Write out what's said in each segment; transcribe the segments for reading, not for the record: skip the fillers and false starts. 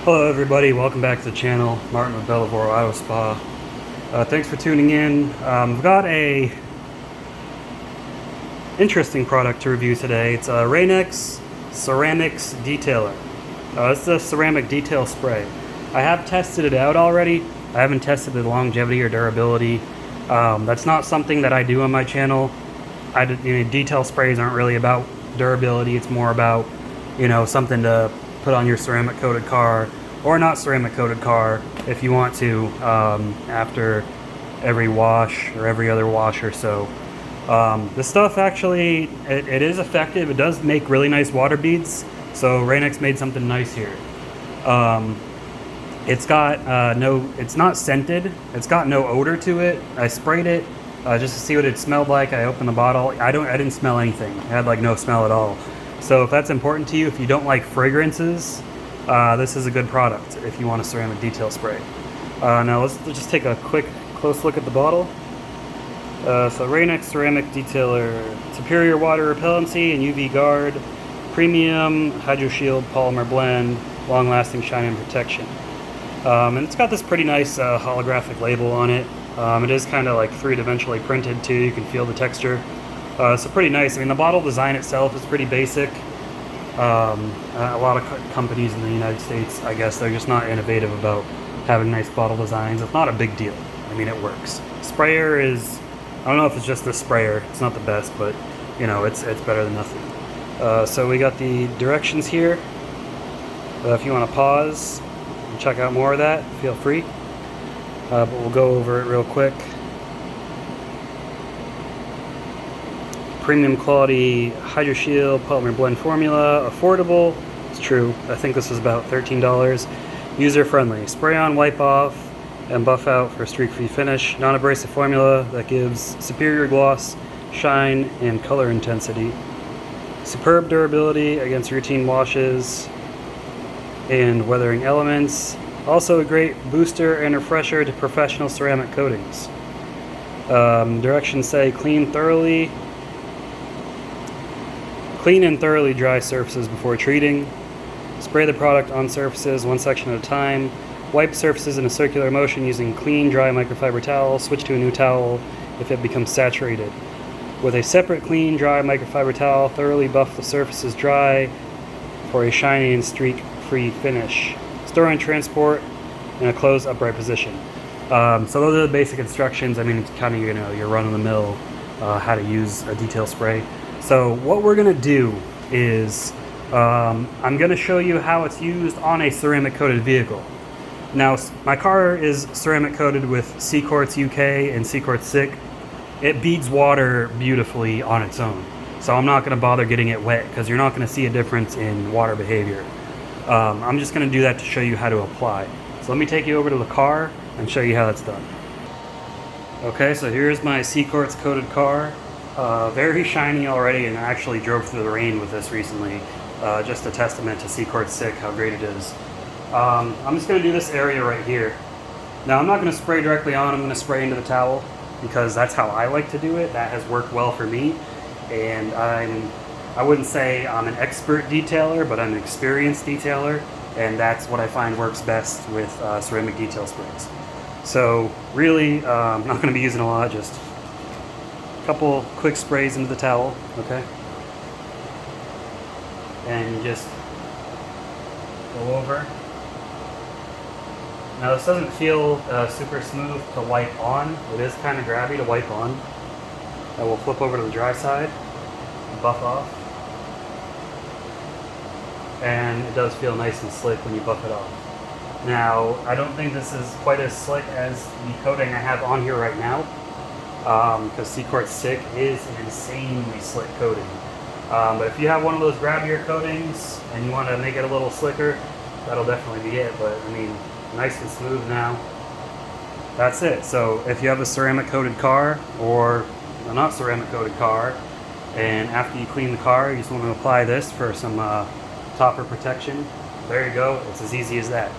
Hello everybody, welcome back to the channel. Martin with Bellavore Auto Spa. Thanks for tuning in. I've got a interesting product to review today. It's a Ceramix Detailer. It's a ceramic detail spray. I have tested it out already. I haven't tested the longevity or durability. That's not something that I do on my channel. Detail sprays aren't really about durability. It's more about, something to put on your ceramic coated car, or not ceramic coated car if you want to, after every wash or every other wash or so. This stuff actually, it is effective. It does make really nice water beads, so Ceramix made something nice here. It's got it's not scented, it's got no odor to it. I sprayed it just to see what it smelled like. I opened the bottle. I didn't smell anything. It had like no smell at all. So if that's important to you, if you don't like fragrances, this is a good product if you want a ceramic detail spray. Now let's just take a quick close look at the bottle. So Ceramix Ceramic Detailer, superior water repellency and UV guard, premium Hydro Shield polymer blend, long-lasting shine and protection. And it's got this pretty nice holographic label on it. It is kind of like three-dimensionally printed too. You can feel the texture. So pretty nice. I mean, the bottle design itself is pretty basic. A lot of companies in the United States, I guess, they're just not innovative about having nice bottle designs. It's not a big deal. I mean, it works. Sprayer is, I don't know if it's just the sprayer. It's not the best, but it's better than nothing. So we got the directions here. If you want to pause and check out more of that, feel free. But we'll go over it real quick. Premium quality Hydro Shield polymer blend formula, affordable. It's true. I think this was about $13. User friendly. Spray on, wipe off, and buff out for a streak-free finish. Non-abrasive formula that gives superior gloss, shine, and color intensity. Superb durability against routine washes and weathering elements. Also a great booster and refresher to professional ceramic coatings. Directions say clean and thoroughly dry surfaces before treating. Spray the product on surfaces one section at a time. Wipe surfaces in a circular motion using clean, dry microfiber towel. Switch to a new towel if it becomes saturated. With a separate clean, dry microfiber towel, thoroughly buff the surfaces dry for a shiny and streak-free finish. Store and transport in a closed upright position. So those are the basic instructions. I mean, it's kind of, your run-of-the-mill how to use a detail spray. So what we're going to do is I'm going to show you how it's used on a ceramic coated vehicle. Now, my car is ceramic coated with C-Quartz UK and C-Quartz SICK. It beads water beautifully on its own. So I'm not going to bother getting it wet because you're not going to see a difference in water behavior. I'm just going to do that to show you how to apply. So let me take you over to the car and show you how that's done. Okay, so here's my C-Quartz coated car. Very shiny already, and I actually drove through the rain with this recently. Just a testament to C-Quartz SICK, how great it is. I'm just going to do this area right here. Now I'm not going to spray directly on, I'm going to spray into the towel because that's how I like to do it. That has worked well for me, and I wouldn't say I'm an expert detailer, but I'm an experienced detailer, and that's what I find works best with ceramic detail sprays. So really, I'm not going to be using a lot, just couple quick sprays into the towel, okay? And you just go over. Now this doesn't feel super smooth to wipe on. It is kind of grabby to wipe on. I will flip over to the dry side, buff off. And it does feel nice and slick when you buff it off. Now, I don't think this is quite as slick as the coating I have on here right now. Because C-Quartz SICK is an insanely slick coating. But if you have one of those grabbier coatings and you want to make it a little slicker, that'll definitely be it. But I mean, nice and smooth now. That's it. So if you have a ceramic coated car or a not ceramic coated car, and after you clean the car, you just want to apply this for some topper protection, there you go. It's as easy as that.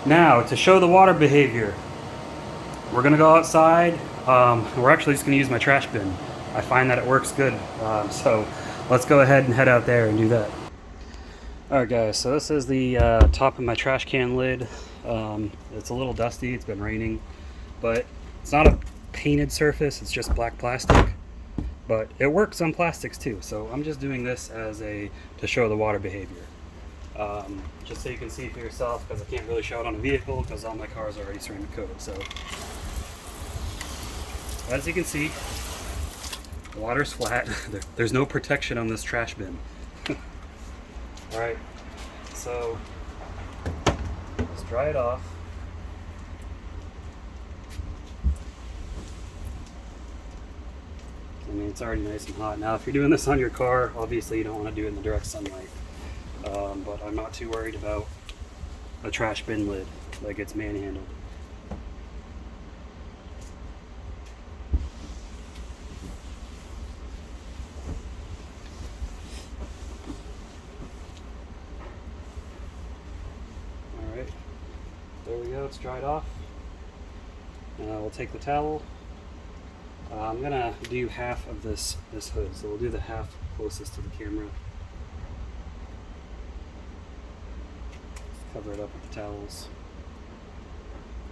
Now, to show the water behavior, we're going to go outside. We're actually just going to use my trash bin. I find that it works good. So let's go ahead and head out there and do that. Alright guys, so this is the top of my trash can lid. It's a little dusty, it's been raining, but it's not a painted surface, it's just black plastic. But it works on plastics too, so I'm just doing this as to show the water behavior. Just so you can see for yourself, because I can't really show it on a vehicle because all my cars are already ceramic coated. So as you can see, the water's flat. There's no protection on this trash bin. Alright, so let's dry it off. I mean, it's already nice and hot. Now, if you're doing this on your car, obviously you don't want to do it in the direct sunlight. But I'm not too worried about a trash bin lid that gets manhandled. Alright, there we go, it's dried off. We'll take the towel. I'm gonna do half of this hood, so we'll do the half closest to the camera. Cover it up with the towels.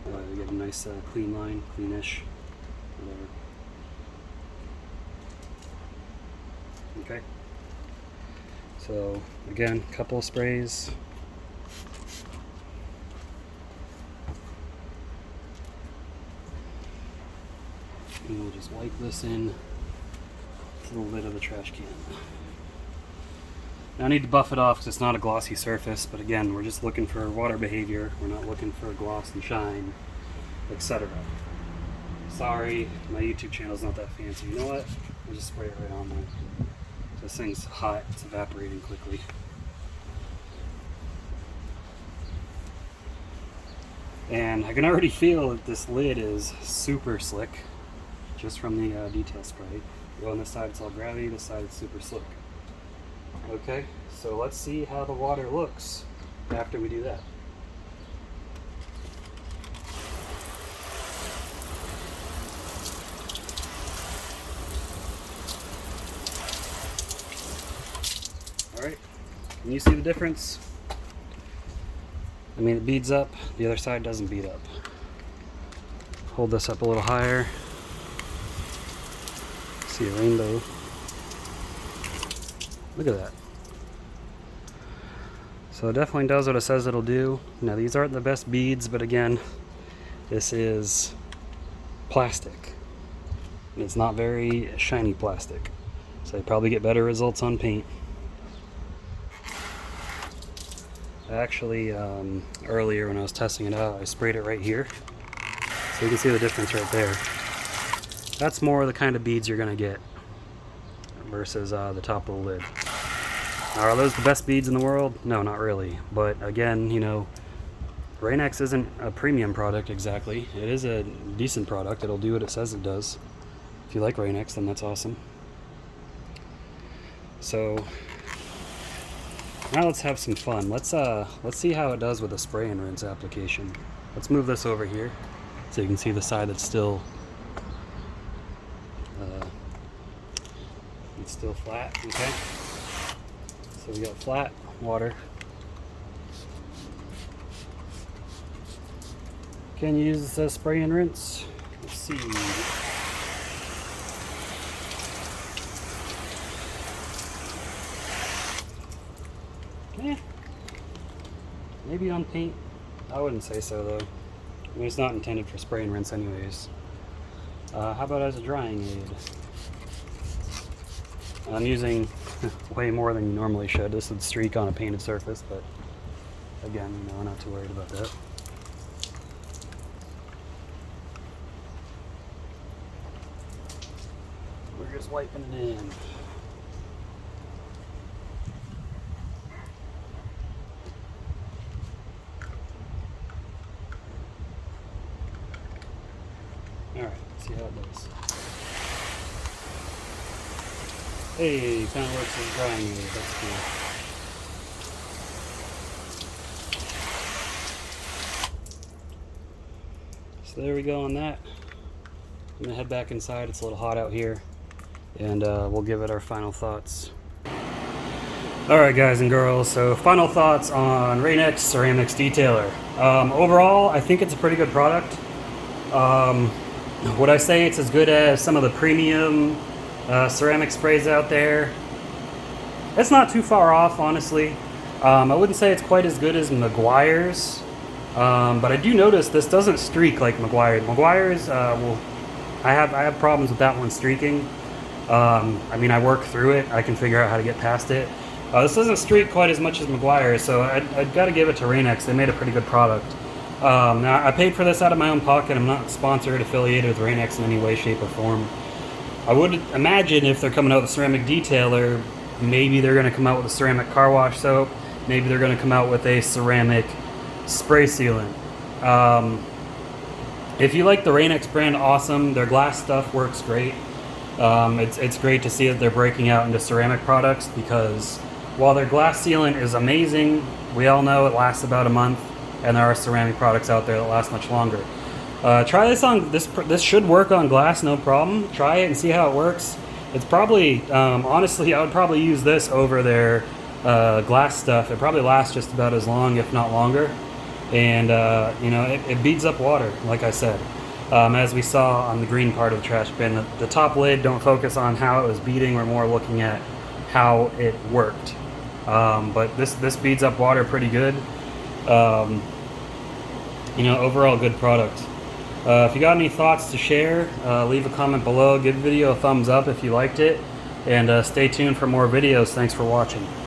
We get a nice clean line, cleanish, whatever. Okay. So again, a couple of sprays. And we'll just wipe this in to the lid of the trash can. Now I need to buff it off because it's not a glossy surface, but again, we're just looking for water behavior. We're not looking for gloss and shine, etc. Sorry, my YouTube channel is not that fancy. You know what? I'll just spray it right on there. This thing's hot, it's evaporating quickly. And I can already feel that this lid is super slick just from the detail spray. Well, on this side it's all gravity, this side it's super slick. Okay, so let's see how the water looks after we do that. Alright, can you see the difference? I mean, it beads up, the other side doesn't bead up. Hold this up a little higher. See a rainbow. Look at that. So it definitely does what it says it'll do. Now these aren't the best beads, but again, this is plastic. And it's not very shiny plastic. So you probably get better results on paint. Actually, earlier when I was testing it out, I sprayed it right here. So you can see the difference right there. That's more the kind of beads you're gonna get versus the top of the lid. Now, are those the best beads in the world? No, not really. But again, you know, Rain-X isn't a premium product exactly. It is a decent product. It'll do what it says it does. If you like Rain-X, then that's awesome. So now let's have some fun. Let's see how it does with a spray and rinse application. Let's move this over here so you can see the side that's still it's still flat. Okay. So we got flat water. Can you use this as spray and rinse? Let's see. Maybe on paint. I wouldn't say so though. I mean, it's not intended for spray and rinse anyways. How about as a drying aid? I'm using way more than you normally should. This would streak on a painted surface, but again, you know, we're not too worried about that. We're just wiping it in. Alright, let's see how it does. Hey, kind of works as drying aid, that's cool. So there we go on that. I'm gonna head back inside, it's a little hot out here, and we'll give it our final thoughts. Alright guys and girls, so final thoughts on Rain-X Ceramix Detailer. Overall, I think it's a pretty good product. Would I say it's as good as some of the premium ceramic sprays out there? It's not too far off, honestly. I wouldn't say it's quite as good as Meguiar's, but I do notice this doesn't streak like Meguiar's. Meguiar's, I have problems with that one streaking. I mean, I work through it. I can figure out how to get past it. This doesn't streak quite as much as Meguiar's, so I'd got to give it to Rain-X. They made a pretty good product. Now, I paid for this out of my own pocket. I'm not sponsored, affiliated with Rain-X in any way, shape, or form. I would imagine if they're coming out with a ceramic detailer, maybe they're going to come out with a ceramic car wash soap. Maybe they're going to come out with a ceramic spray sealant. If you like the Rain-X brand, awesome. Their glass stuff works great. It's great to see that they're breaking out into ceramic products, because while their glass sealant is amazing, we all know it lasts about a month, and there are ceramic products out there that last much longer. Try this on, this should work on glass, no problem. Try it and see how it works. It's probably, honestly, I would probably use this over their glass stuff. It probably lasts just about as long, if not longer. And, you know, it beads up water, like I said. As we saw on the green part of the trash bin, the top lid, don't focus on how it was beading, we're more looking at how it worked. But this beads up water pretty good. You know, overall good product. If you got any thoughts to share, leave a comment below, give the video a thumbs up if you liked it, and stay tuned for more videos. Thanks for watching.